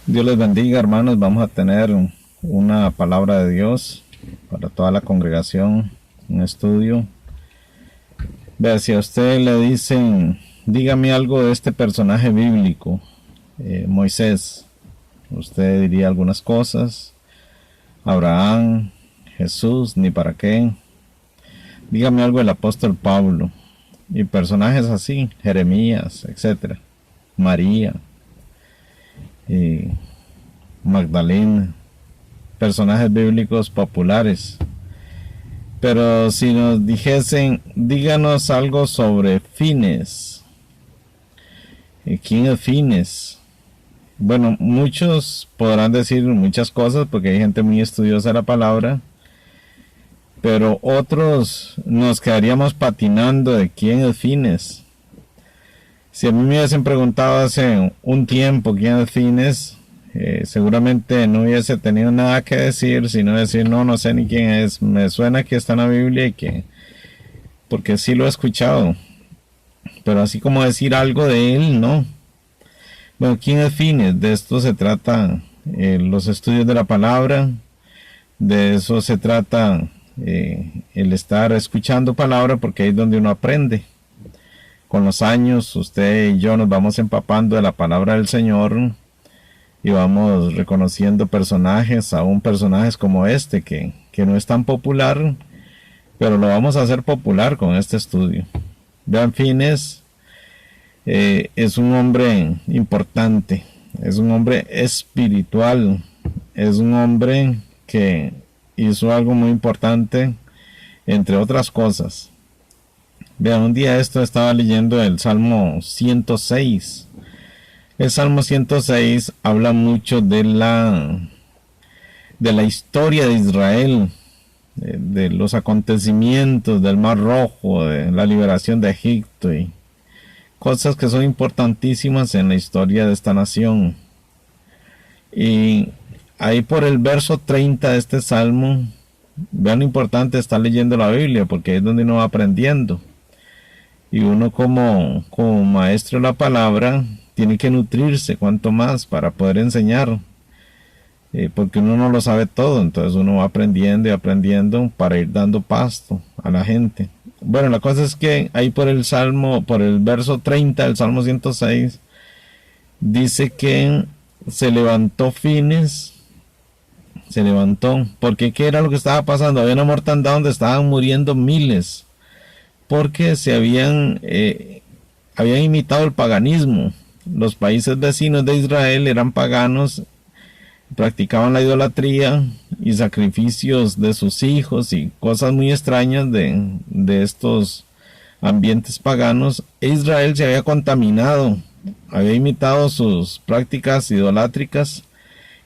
Dios les bendiga, hermanos. Vamos a tener una palabra de Dios para toda la congregación, un estudio. Vea, si a usted le dicen, dígame algo de este personaje bíblico, Moisés, usted diría algunas cosas. Abraham, Jesús, ni para qué. Dígame algo del apóstol Pablo y personajes así, Jeremías, etcétera, María, Magdalena, personajes bíblicos populares. Pero si nos dijesen, díganos algo sobre Fines. ¿Quién es Fines? Bueno, muchos podrán decir muchas cosas porque hay gente muy estudiosa de la palabra, pero otros nos quedaríamos patinando de quién es Fines. Si a mí me hubiesen preguntado hace un tiempo quién es Fines, seguramente no hubiese tenido nada que decir, sino decir, no sé ni quién es, me suena que está en la Biblia y que, porque sí lo he escuchado, pero así como decir algo de él, no. Bueno, ¿quién es Fines? De esto se trata los estudios de la palabra, de eso se trata el estar escuchando palabra, porque ahí es donde uno aprende. Con los años, usted y yo nos vamos empapando de la palabra del Señor y vamos reconociendo personajes, aún personajes como este, que no es tan popular, pero lo vamos a hacer popular con este estudio. Vean, Fines es un hombre importante, es un hombre espiritual, es un hombre que hizo algo muy importante, entre otras cosas. Vean, un día estaba leyendo el Salmo 106. El Salmo 106 habla mucho de la historia de Israel, de los acontecimientos del Mar Rojo, de la liberación de Egipto y cosas que son importantísimas en la historia de esta nación. Y ahí por el verso 30 de este Salmo, vean lo importante estar leyendo la Biblia, porque es donde uno va aprendiendo. Y uno como maestro de la palabra tiene que nutrirse cuanto más para poder enseñar, porque uno no lo sabe todo, entonces uno va aprendiendo y aprendiendo para ir dando pasto a la gente. Bueno, la cosa es que ahí por el verso 30 del Salmo 106, dice que se levantó Fines, se levantó, porque ¿qué era lo que estaba pasando? Había una mortandad donde estaban muriendo miles, porque se habían imitado el paganismo. Los países vecinos de Israel eran paganos, practicaban la idolatría y sacrificios de sus hijos y cosas muy extrañas de estos ambientes paganos. E Israel se había contaminado, había imitado sus prácticas idolátricas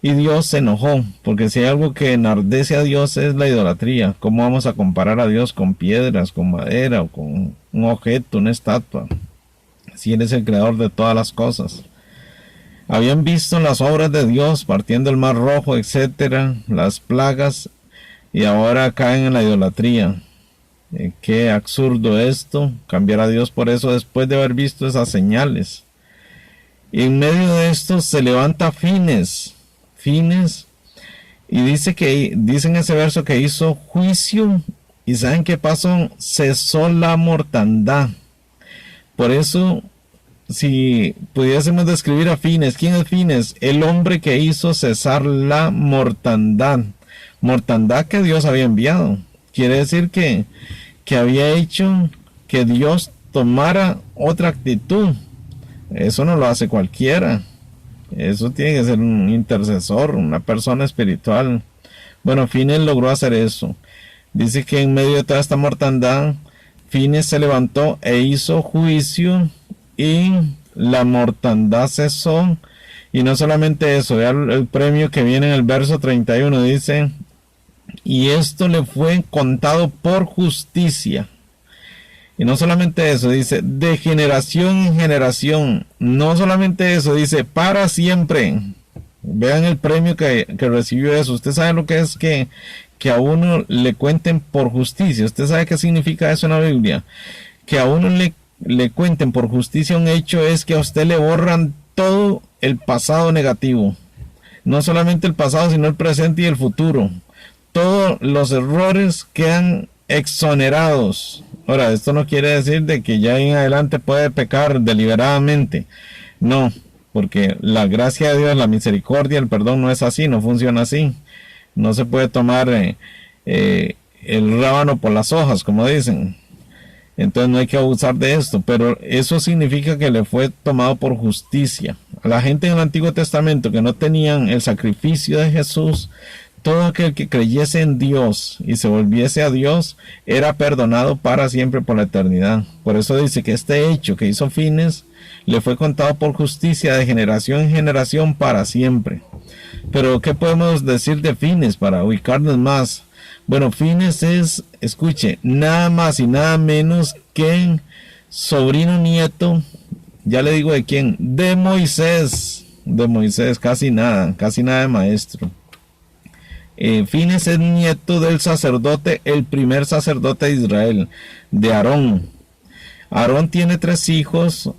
y Dios se enojó, porque si hay algo que enardece a Dios es la idolatría. ¿Cómo vamos a comparar a Dios con piedras, con madera o con un objeto, una estatua, si Él es el creador de todas las cosas? Habían visto las obras de Dios partiendo el Mar Rojo, etcétera, las plagas, y ahora caen en la idolatría. Qué absurdo esto, cambiar a Dios por eso después de haber visto esas señales. Y en medio de esto se levanta Fines, y dice en ese verso que hizo juicio, y ¿saben qué pasó? Cesó la mortandad. Por eso, si pudiésemos describir a Fines, ¿quién es Fines? El hombre que hizo cesar la mortandad que Dios había enviado. Quiere decir que había hecho que Dios tomara otra actitud. Eso no lo hace cualquiera. Eso tiene que ser un intercesor, una persona espiritual. Bueno, Fines logró hacer eso. Dice que en medio de toda esta mortandad, Fines se levantó e hizo juicio y la mortandad cesó. Y no solamente eso, vean el premio que viene en el verso 31, dice, y esto le fue contado por justicia. Y no solamente eso, dice, de generación en generación. No solamente eso, dice, para siempre. Vean el premio que recibió eso. Usted sabe lo que es que a uno le cuenten por justicia. Usted sabe qué significa eso en la Biblia. Que a uno le cuenten por justicia un hecho es que a usted le borran todo el pasado negativo. no solamente el pasado, sino el presente y el futuro. Todos los errores quedan exonerados. Ahora, esto no quiere decir de que ya en adelante puede pecar deliberadamente. No, porque la gracia de Dios, la misericordia, el perdón no es así, no funciona así. No se puede tomar el rábano por las hojas, como dicen. Entonces no hay que abusar de esto, pero eso significa que le fue tomado por justicia. A la gente en el Antiguo Testamento que no tenían el sacrificio de Jesús, todo aquel que creyese en Dios y se volviese a Dios era perdonado para siempre por la eternidad. Por eso dice que este hecho que hizo Finees le fue contado por justicia de generación en generación para siempre. Pero ¿qué podemos decir de Finees para ubicarnos más? Bueno, Finees es, escuche, nada más y nada menos que sobrino nieto, ya le digo de quién, de Moisés, casi nada de maestro. Finees es nieto del sacerdote, el primer sacerdote de Israel, de Aarón. Aarón tiene 3 hijos,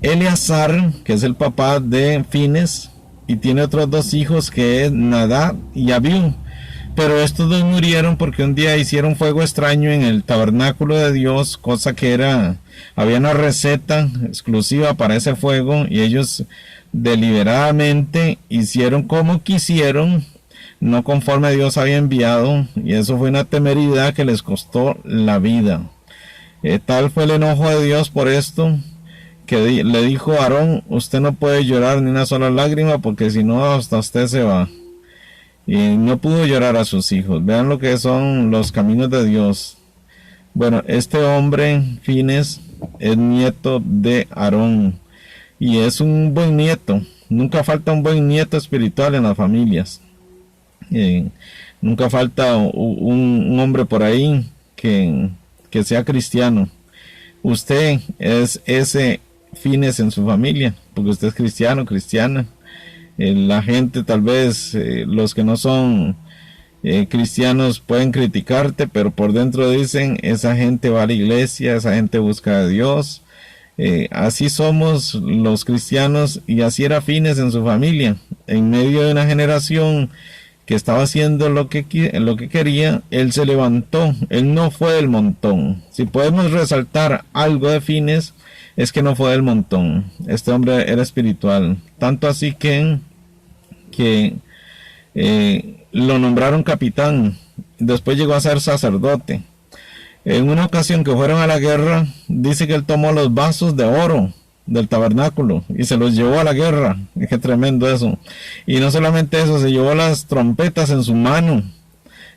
Eleazar, que es el papá de Finees, y tiene otros 2 hijos que es Nadab y Abiú. Pero estos 2 murieron porque un día hicieron fuego extraño en el tabernáculo de Dios, cosa que había una receta exclusiva para ese fuego, y ellos deliberadamente hicieron como quisieron, no conforme Dios había enviado, y eso fue una temeridad que les costó la vida. Tal fue el enojo de Dios por esto, que le dijo a Aarón: usted no puede llorar ni una sola lágrima, porque si no hasta usted se va. Y no pudo llorar a sus hijos. Vean lo que son los caminos de Dios. Bueno, este hombre, Finees, es nieto de Aarón, y es un buen nieto. Nunca falta un buen nieto espiritual en las familias. Nunca falta un hombre por ahí que sea cristiano. Usted es ese Finees en su familia, porque usted es cristiano, cristiana. La gente, tal vez los que no son cristianos pueden criticarte, pero por dentro dicen: esa gente va a la iglesia, esa gente busca a Dios. Así somos los cristianos, y así era Finees en su familia. En medio de una generación que estaba haciendo lo que quería, él se levantó. Él no fue del montón. Si podemos resaltar algo de Finees, es que no fue del montón. Este hombre era espiritual, tanto así que lo nombraron capitán. Después llegó a ser sacerdote. En una ocasión que fueron a la guerra, dice que él tomó los vasos de oro del tabernáculo y se los llevó a la guerra. Qué tremendo eso. Y no solamente eso, se llevó las trompetas en su mano.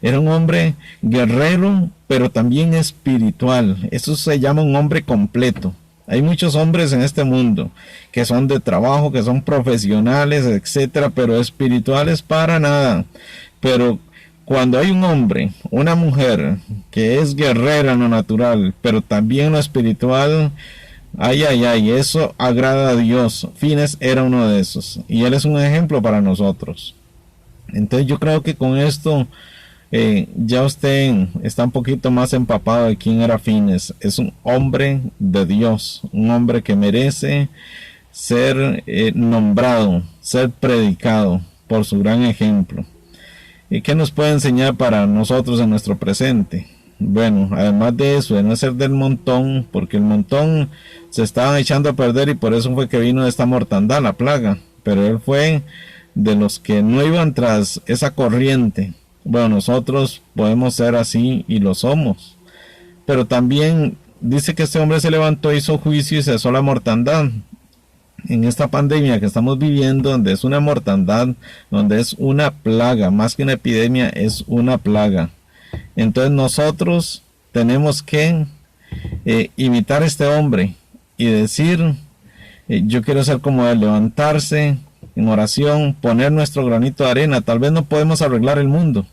Era un hombre guerrero, pero también espiritual. Eso se llama un hombre completo. Hay muchos hombres en este mundo que son de trabajo, que son profesionales, etcétera, pero espirituales para nada. Pero cuando hay un hombre, una mujer que es guerrera en lo natural, pero también en lo espiritual, eso agrada a Dios. Finees era uno de esos, y él es un ejemplo para nosotros. Entonces yo creo que con esto ya usted está un poquito más empapado de quién era Finees. Es un hombre de Dios, un hombre que merece ser nombrado, ser predicado por su gran ejemplo. ¿Y qué nos puede enseñar para nosotros en nuestro presente? Bueno, además de eso, de no ser del montón, porque el montón se estaba echando a perder, y por eso fue que vino esta mortandad, la plaga. Pero él fue de los que no iban tras esa corriente. Bueno, nosotros podemos ser así, y lo somos. Pero también dice que este hombre se levantó, hizo juicio y cesó la mortandad. En esta pandemia que estamos viviendo, donde es una mortandad, donde es una plaga, más que una epidemia, es una plaga. Entonces nosotros tenemos que imitar a este hombre y decir: yo quiero ser como él, levantarse en oración, poner nuestro granito de arena. Tal vez no podemos arreglar el mundo,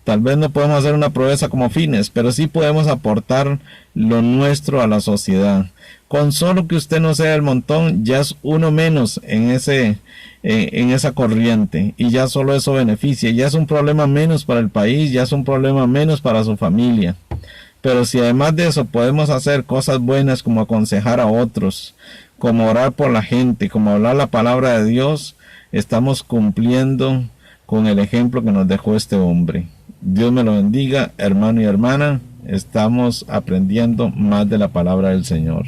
tal vez no podemos hacer una proeza como Finees, pero sí podemos aportar lo nuestro a la sociedad. Con solo que usted no sea el montón, ya es uno menos en esa corriente, y ya solo eso beneficia. Ya es un problema menos para el país, ya es un problema menos para su familia. Pero si además de eso podemos hacer cosas buenas, como aconsejar a otros, como orar por la gente, como hablar la palabra de Dios, estamos cumpliendo con el ejemplo que nos dejó este hombre. Dios me lo bendiga, hermano y hermana. Estamos aprendiendo más de la palabra del Señor.